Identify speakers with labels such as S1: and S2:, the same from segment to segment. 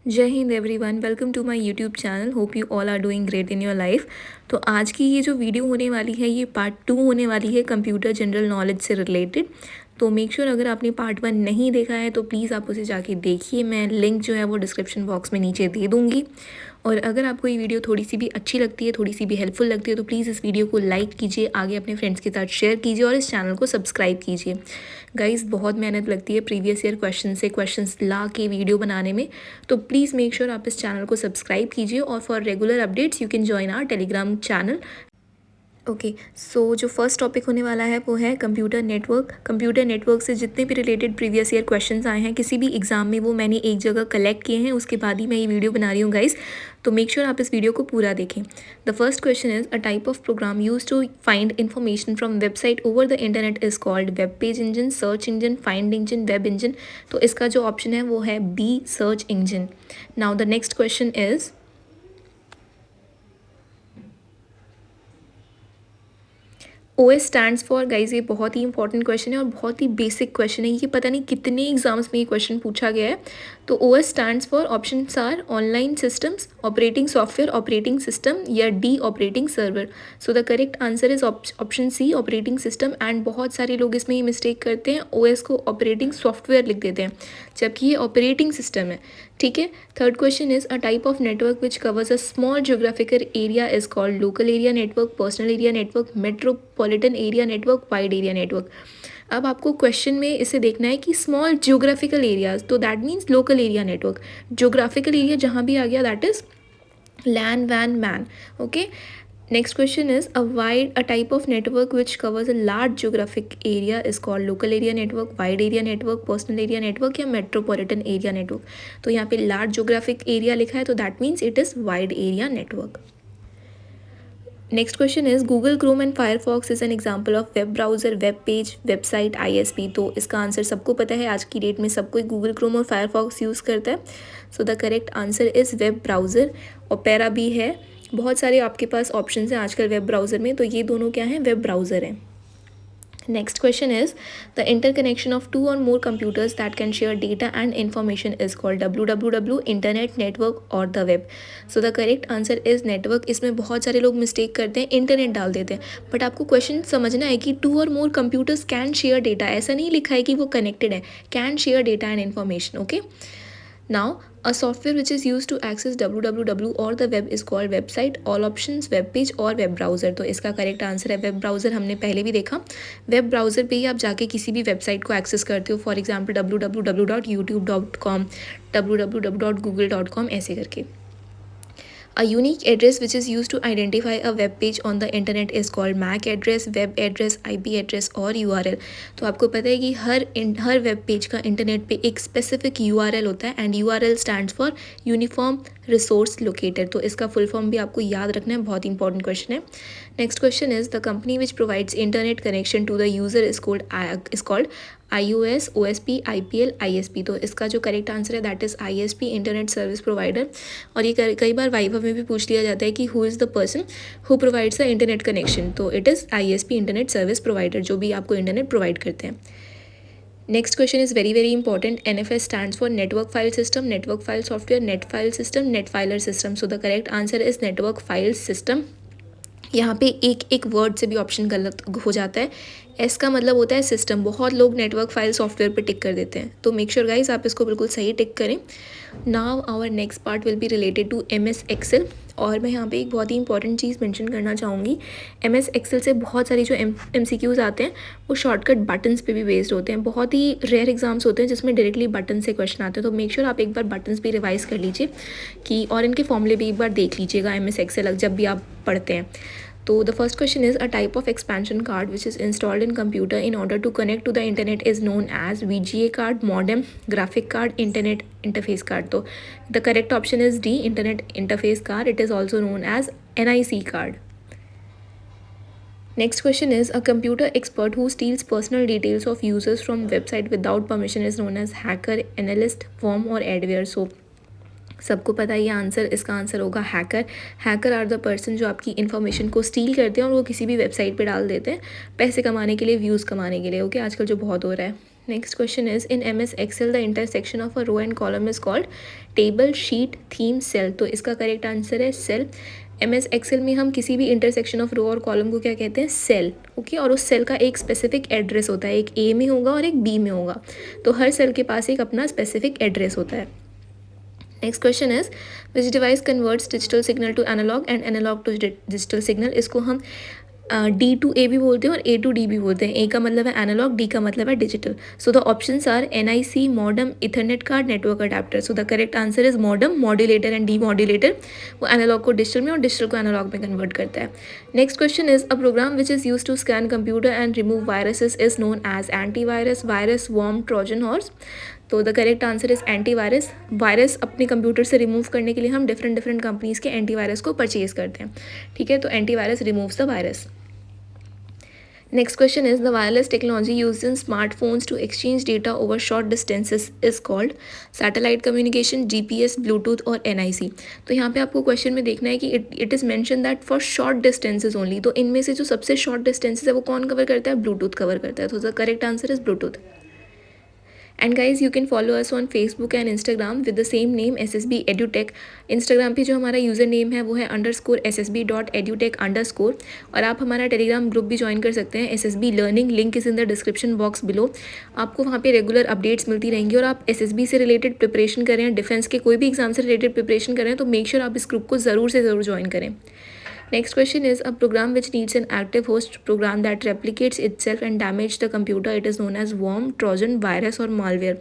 S1: जय Hind everyone, welcome to my YouTube channel. Hope you all are doing great in your life. तो आज की ये जो वीडियो होने वाली है ये पार्ट 2 होने वाली है कंप्यूटर जनरल नॉलेज से रिलेटेड। तो मेक श्योर अगर आपने पार्ट 1 नहीं देखा है तो प्लीज़ आप उसे जाके देखिए। मैं लिंक जो है वो डिस्क्रिप्शन बॉक्स में नीचे दे दूँगी। और अगर आपको ये वीडियो थोड़ी सी भी अच्छी लगती है, थोड़ी सी भी हेल्पफुल लगती है तो प्लीज़ इस वीडियो को लाइक कीजिए, आगे अपने फ्रेंड्स के साथ शेयर कीजिए और इस चैनल को सब्सक्राइब कीजिए। गाइस, बहुत मेहनत लगती है प्रीवियस ईयर क्वेश्चंस ला के वीडियो बनाने में। तो प्लीज़ मेक श्योर आप इस चैनल को सब्सक्राइब कीजिए और for regular updates you can join our Telegram channel. Okay, so जो फर्स्ट टॉपिक होने वाला है वो है कंप्यूटर नेटवर्क। कंप्यूटर नेटवर्क से जितने भी रिलेटेड प्रीवियस ईयर क्वेश्चंस आए हैं किसी भी एग्जाम में, वो मैंने एक जगह कलेक्ट किए हैं, उसके बाद ही मैं ये वीडियो बना रही हूँ गाइस। तो मेक श्योर आप इस वीडियो को पूरा देखें। The first question is a type of program use to find information from website over the internet is called web page engine, search engine, find engine, web engine. तो इसका जो option है वो है B, search engine. Now the next question is OS stands for, guys ये बहुत ही important question है और बहुत ही बेसिक क्वेश्चन है। ये पता नहीं कितने एग्जाम्स में ये क्वेश्चन पूछा गया है। तो OS stands for, option are online systems, operating software, operating system या D operating server. So the correct answer is option C, operating system. And बहुत सारे लोग इसमें ये मिस्टेक करते हैं, OS को ऑपरेटिंग सॉफ्टवेयर लिख देते हैं जबकि ये ऑपरेटिंग सिस्टम है। ठीक है। Third question is a type of network which covers a small geographical area is called local area network, personal area network, metropolitan area network, wide area network. अब आपको क्वेश्चन में इसे देखना है कि स्मॉल जियोग्राफिकल एरियाज, तो that means local area network. Geographical area जहाँ भी आ गया दैट इज लैन, वैन, MAN. Okay. Next question is a type of network which covers a large geographic area is called local area network, wide area network, personal area network या metropolitan area network। तो यहाँ पे large geographic area लिखा है तो that means it is wide area network। Next question is Google Chrome and Firefox is an example of web browser, web page, website, ISP। तो इसका answer सबको पता है, आज की डेट में सब कोई गूगल क्रोम और फायरफॉक्स यूज़ करता है। सो the correct answer is web browser. Opera भी है, बहुत सारे आपके पास ऑप्शन हैं आजकल वेब ब्राउज़र में, तो ये दोनों क्या हैं, वेब ब्राउज़र हैं। Next question is the interconnection of two or more computers that can share data and information is called WWW, internet, network और the web। So the correct answer is network। इसमें बहुत सारे लोग mistake करते हैं, internet डाल देते हैं, बट आपको क्वेश्चन समझना है कि टू और मोर कंप्यूटर्स कैन शेयर डेटा, ऐसा नहीं लिखा है कि वो कनेक्टेड है, can share data and information. Okay. Now, a software which is used to access www or the web is called website, all options, web page और web browser। तो इसका करेक्ट आंसर है वेब ब्राउज़र। हमने पहले भी देखा, web browser पे ही आप जाके किसी भी वेबसाइट को एक्सेस करते हो, फॉर एग्जांपल www.youtube.com, www.google.com, ऐसे करके। A unique address which is used to identify a web page on the internet is called MAC address, web address, IP address और URL। तो आपको पता है कि हर वेब पेज का इंटरनेट पे एक स्पेसिफिक URL होता है and URL stands for uniform resource locator. तो इसका फुल फॉर्म भी आपको याद रखना है, बहुत इंपॉर्टेंट क्वेश्चन है। Next question is the company which provides internet connection to the user is called iOS, OSP, IPL, ISP। तो इसका जो करेक्ट आंसर है that is ISP, internet service provider. और ये कई बार वाइवा में भी पूछ लिया जाता है कि who is the person who provides the internet connection. तो it is ISP, internet service provider, जो भी आपको इंटरनेट प्रोवाइड करते हैं। Next question is very very important. NFS stands for network file system, network file software, net file system, net filer system. So the correct answer is network file system. यहाँ पे एक एक word से भी option गलत हो जाता है। एस का मतलब होता है सिस्टम, बहुत लोग नेटवर्क फाइल सॉफ्टवेयर पे टिक कर देते हैं, तो मेक श्योर गाइस आप इसको बिल्कुल सही टिक करें। Now our next part will be related to MS Excel. और मैं यहाँ पे एक बहुत ही इंपॉर्टेंट चीज़ मेंशन करना चाहूँगी। MS एक्सेल से बहुत सारी जो MCQs आते हैं वो शॉर्टकट बटन्स पे भी बेस्ड होते हैं। बहुत ही रेयर एग्जाम्स होते हैं जिसमें डायरेक्टली बटन से क्वेश्चन आते हैं, तो मेक श्योर आप एक बार बटन्स भी रिवाइज कर लीजिए कि, और इनके फॉर्मूले भी एक बार देख लीजिएगा MS एक्सेल जब भी आप पढ़ते हैं। तो the first question is a type of expansion card which is installed in computer in order to connect to the internet is known as VGA card, modem, graphic card, internet interface card. तो the correct option is D, internet interface card. It is also known as NIC card. Next question is a computer expert who steals personal details of users from website without permission is known as hacker, analyst, worm और adware। So सबको पता है ये answer, इसका answer होगा hacker. Hacker are the person जो आपकी information को स्टील करते हैं और वो किसी भी वेबसाइट पे डाल देते हैं पैसे कमाने के लिए, व्यूज़ कमाने के लिए। ओके, आजकल जो बहुत हो रहा है। Next question is in MS Excel the intersection of a row and column is called table, sheet, theme, cell. तो इसका करेक्ट आंसर है सेल. MS Excel में हम किसी भी इंटरसेक्शन ऑफ रो और कॉलम को क्या कहते हैं? सेल. ओके, और उस सेल का एक स्पेसिफिक एड्रेस होता है, एक A में होगा और एक B में होगा. तो हर सेल के पास एक अपना स्पेसिफिक एड्रेस होता है. Next question is which device converts digital signal to analogue and analogue to digital signal. इसको हम D टू A भी बोलते हैं और A टू D भी बोलते हैं. A का मतलब है एनालॉग, D का मतलब है digital. So the options are NIC, modem, ethernet card, network adapter. So the correct answer is modem, modulator and demodulator. वो एनालॉग को डिजिटल में और डिजिटल को एनालॉग में कन्वर्ट करता है. Next question is a program which is use to scan computer and remove viruses is known as antivirus, virus, worm, trojan horse. तो the correct answer is antivirus. Virus अपने computer से remove करने के लिए हम different companies के antivirus को purchase करते हैं. ठीक है, तो antivirus removes the virus. Next question is the wireless technology used in smartphones to exchange data over short distances is called satellite communication, GPS, Bluetooth और NIC. तो यहाँ पे आपको क्वेश्चन में देखना है कि it is mentioned that for short distances only. तो इनमें से जो सबसे short distances है वो कौन कवर करता है? ब्लूटूथ कवर करता है. तो the correct answer is Bluetooth. And guys you can follow us on Facebook and Instagram with the same name SSB EduTech. Instagram पे जो हमारा यूज़र नेम है वो है _SSB.edutech_. और आप हमारा टेलीग्राम ग्रुप भी ज्वाइन कर सकते हैं SSB learning. Link is in the description box below. आपको वहाँ पे रेगुलर अपडेट्स मिलती रहेंगी. और आप SSB से रिलेटेड प्रिपरेशन कर रहे हैं, डिफेंस के कोई भी एग्जाम से रिलेटेड प्रिपरेशन कर रहे हैं, तो मेक श्योर आप इस ग्रुप को ज़रूर से ज़रूर ज्वाइन करें. Next question is a program which needs an active host program that replicates itself and damage the computer. It is known as worm, trojan, virus or malware.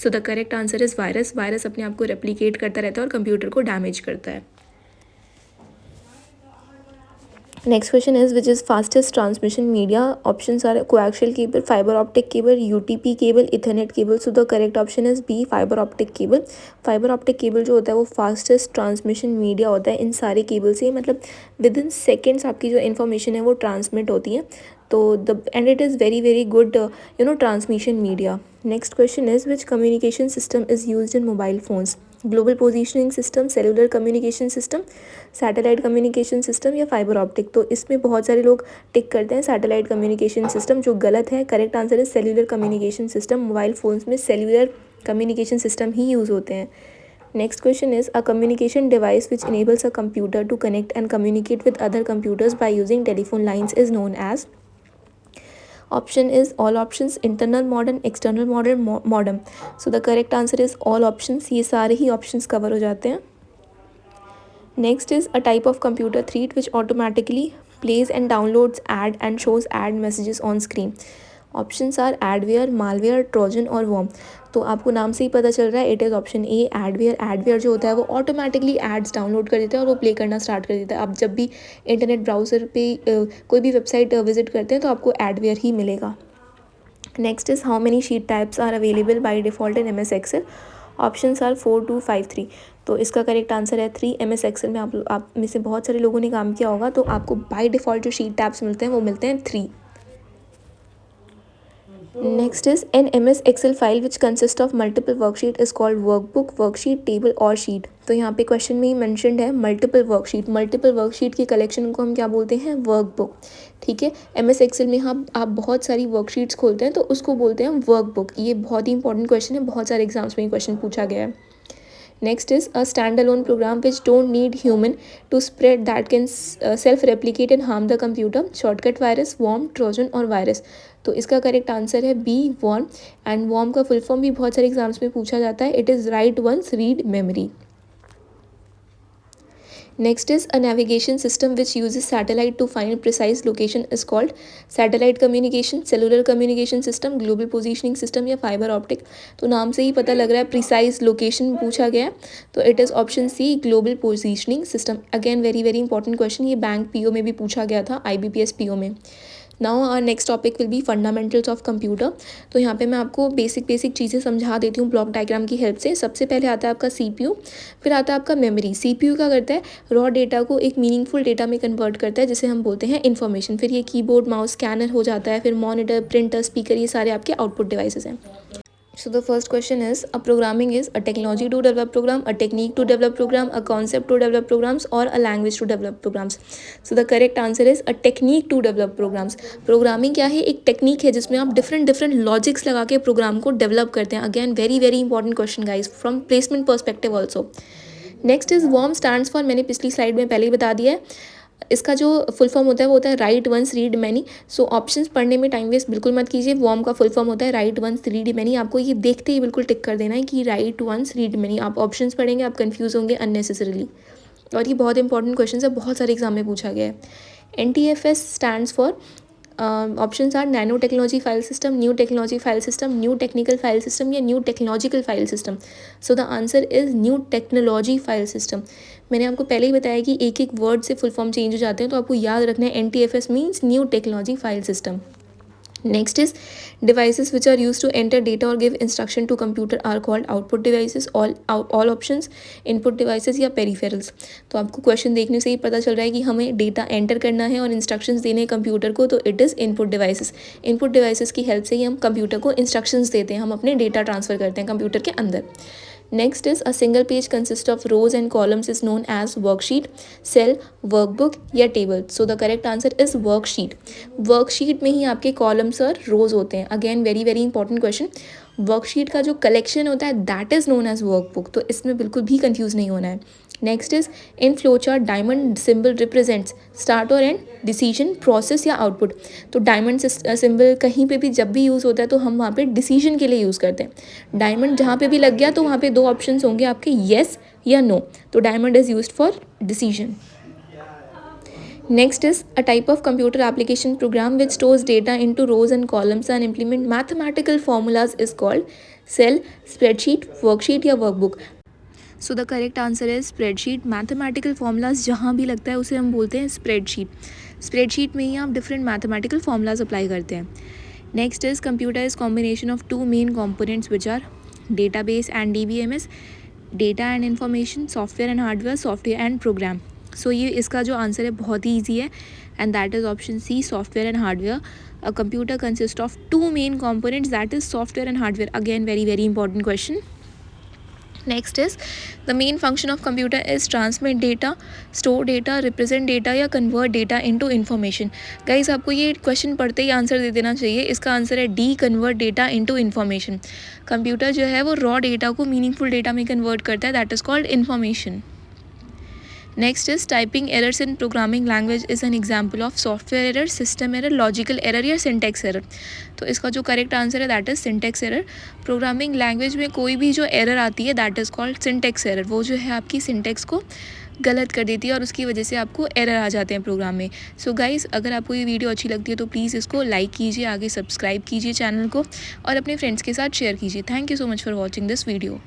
S1: So the correct answer is virus. Virus अपने आप को replicate करता रहता है और computer को damage करता है. Next question is which is fastest transmission media. Options are coaxial cable, fiber optic cable, UTP cable, Ethernet cable. So the correct option is B, fiber optic cable. Fiber optic cable जो होता है वो fastest transmission media होता है इन सारे cable से. मतलब within seconds आपकी जो information है वो transmit होती है. तो and it is very good transmission media. Next question is which communication system is used in mobile phones. Global positioning system, cellular communication system, satellite communication system या fibre optic. तो इसमें बहुत सारे लोग टिक करते हैं सैटेलाइट कम्युनिकेशन सिस्टम, जो गलत है. करेक्ट आंसर है cellular communication system. Mobile phones में सेलुलर कम्युनिकेशन सिस्टम ही यूज़ होते हैं. Next question is a communication device which enables a computer to connect and communicate with other computers by using telephone lines is known as. Option is all options, internal modem, external modem. So the correct answer is all options. ये सारे ही options cover हो जाते हैं. Next is a type of computer thread which automatically plays and downloads ad and shows ad messages on screen. Options are adware, malware, trojan और worm. तो आपको नाम से ही पता चल रहा है it is option A adware. Adware जो होता है वो ऑटोमेटिकली एड्स डाउनलोड कर देता है और वो प्ले करना स्टार्ट कर देता है. आप जब भी इंटरनेट ब्राउज़र पे कोई भी वेबसाइट विजिट करते हैं तो आपको एडवेयर ही मिलेगा. Next is how many sheet types are available by default in MS Excel. Options are 4, 2, 5, 3. तो इसका करेक्ट आंसर है 3. MS Excel में आप में से बहुत सारे लोगों ने काम किया होगा, तो आपको बाय डिफ़ॉल्ट जो शीट टैब्स मिलते हैं वो मिलते हैं 3. Next is an MS Excel file which consists of multiple worksheet is called workbook, worksheet, table और sheet. तो यहाँ पे क्वेश्चन में ही मैंशनड है मल्टीपल वर्कशीट. मल्टीपल वर्कशीट की कलेक्शन को हम क्या बोलते हैं? वर्कबुक. ठीक है, MS Excel में आप बहुत सारी वर्कशीट्स खोलते हैं तो उसको बोलते हैं वर्कबुक. ये बहुत ही इंपॉर्टेंट क्वेश्चन है, बहुत सारे एग्जाम्स में ये क्वेश्चन पूछा गया है. Next is a standalone program which don't need human to spread that can self-replicate and harm the computer. Shortcut virus, worm, trojan और virus. तो इसका करेक्ट आंसर है बी, worm. एंड worm का फुल फॉर्म भी बहुत सारे exams में पूछा जाता है. It is write once read memory. Next is a navigation system which uses satellite to find precise location is called satellite communication, cellular communication system, global positioning system या fiber optic. तो नाम से ही पता लग रहा है precise location पूछा गया है, तो it is option C, global positioning system. Again very important question. ये बैंक PO में भी पूछा गया था, IBPS PO में. Now our next topic will be fundamentals of computer. तो यहाँ पे मैं आपको बेसिक चीज़ें समझा देती हूँ ब्लॉक डायग्राम की हेल्प से. सबसे पहले आता है आपका CPU, फिर आता है आपका मेमोरी. CPU क्या करता है? रॉ डेटा को एक मीनिंगफुल डेटा में कन्वर्ट करता है जिसे हम बोलते हैं इन्फॉर्मेशन. फिर ये कीबोर्ड, माउस, स्कैनर हो जाता है. फिर मॉनिटर, प्रिंटर, स्पीकर, ये सारे आपके आउटपुट डिवाइसेस हैं. So the first question is, a programming is a technology to develop program, a technique to develop program, a concept to develop programs, or a language to develop programs. So the correct answer is a technique to develop programs. Programming क्या है? एक technique है जिसमें आप different logics लगा के programme को develop करते हैं. Again very important question guys from placement perspective also. Next is worm stands for, मैंने पिछली स्लाइड में पहले ही बता दिया है. इसका जो फुल फॉर्म होता है वो होता है write once read many. So options पढ़ने में टाइम वेस्ट बिल्कुल मत कीजिए. वॉर्म का फुल फॉर्म होता है राइट वंस रीड मैनी. आपको ये देखते ही बिल्कुल टिक कर देना है कि राइट वंस रीड मैनी. आप ऑप्शंस पढ़ेंगे आप कंफ्यूज होंगे अननेसेसरीली. और ये बहुत इंपॉर्टेंट क्वेश्चन है, बहुत सारे एग्जाम में पूछा गया है. NTFS stands for, options are nano technology file system, new technology file system, new technical file system या new technological file system. So the answer is new technology file system. मैंने आपको पहले ही बताया कि एक एक वर्ड से फुल फॉर्म चेंज हो जाते हैं, तो आपको याद रखना है NTFS means new technology file system. Next is devices which are used to enter data or give instruction to computer are called output devices. All options input devices या peripherals. तो आपको क्वेश्चन देखने से ही पता चल रहा है कि हमें डेटा एंटर करना है और इंस्ट्रक्शंस देने हैं कंप्यूटर को, तो it is input devices. Input devices की हेल्प से ही हम कंप्यूटर को इंस्ट्रक्शंस देते हैं, हम अपने डेटा ट्रांसफ़र करते हैं कंप्यूटर के अंदर. Next is a single page consists of rows and columns is known as worksheet, cell, workbook या table. So the correct answer is worksheet. Worksheet में ही आपके columns और rows होते हैं. Again very important question. Worksheet का जो collection होता है that is known as workbook. तो इसमें बिल्कुल भी कंफ्यूज नहीं होना है. Next is in flow chart diamond symbol represents start और एंड, डिसीजन, प्रोसेस या आउटपुट. तो डायमंड सिंबल कहीं पे भी जब भी यूज़ होता है तो हम वहाँ पे डिसीजन के लिए यूज़ करते हैं. डायमंड जहाँ पे भी लग गया तो वहाँ पे दो ऑप्शंस होंगे आपके, येस या नो. तो diamond is used for decision. Next is a type of computer application program which stores data into rows and columns and implement mathematical formulas is called cell, spreadsheet, worksheet या workbook. So the correct answer is spreadsheet. Mathematical formulas जहाँ भी लगता है उसे हम बोलते हैं spreadsheet. Spreadsheet में ही आप different mathematical formulas apply करते हैं. Next is computer is combination of two main components which are database and DBMS, data and information, software and hardware, software and program. सो ये इसका जो आंसर है बहुत ही ईजी है and that is option C, software and hardware. A computer consist of two main components that is software and hardware. Again very important question. Next is the main function of computer is transmit data, store data, represent data या convert data into information. Guys आपको ये question पढ़ते ही answer दे देना चाहिए. इसका answer है D, convert data into information. Computer जो है वो रॉ डेटा को मीनिंगफुल डेटा में कन्वर्ट करता है, that is called information. Next is typing errors in programming language is an example of software error, system error, logical error या syntax error. तो इसका जो करेक्ट आंसर है that is syntax error. Programming language में कोई भी जो error आती है that is called syntax error. वो जो है आपकी सिंटेक्स को गलत कर देती है और उसकी वजह से आपको एरर आ जाते हैं प्रोग्राम में. सो गाइज़ अगर आपको ये वीडियो अच्छी लगती है तो प्लीज़ इसको लाइक कीजिए, आगे सब्सक्राइब कीजिए चैनल को और अपने फ्रेंड्स के साथ शेयर कीजिए. Thank you so much for watching this video.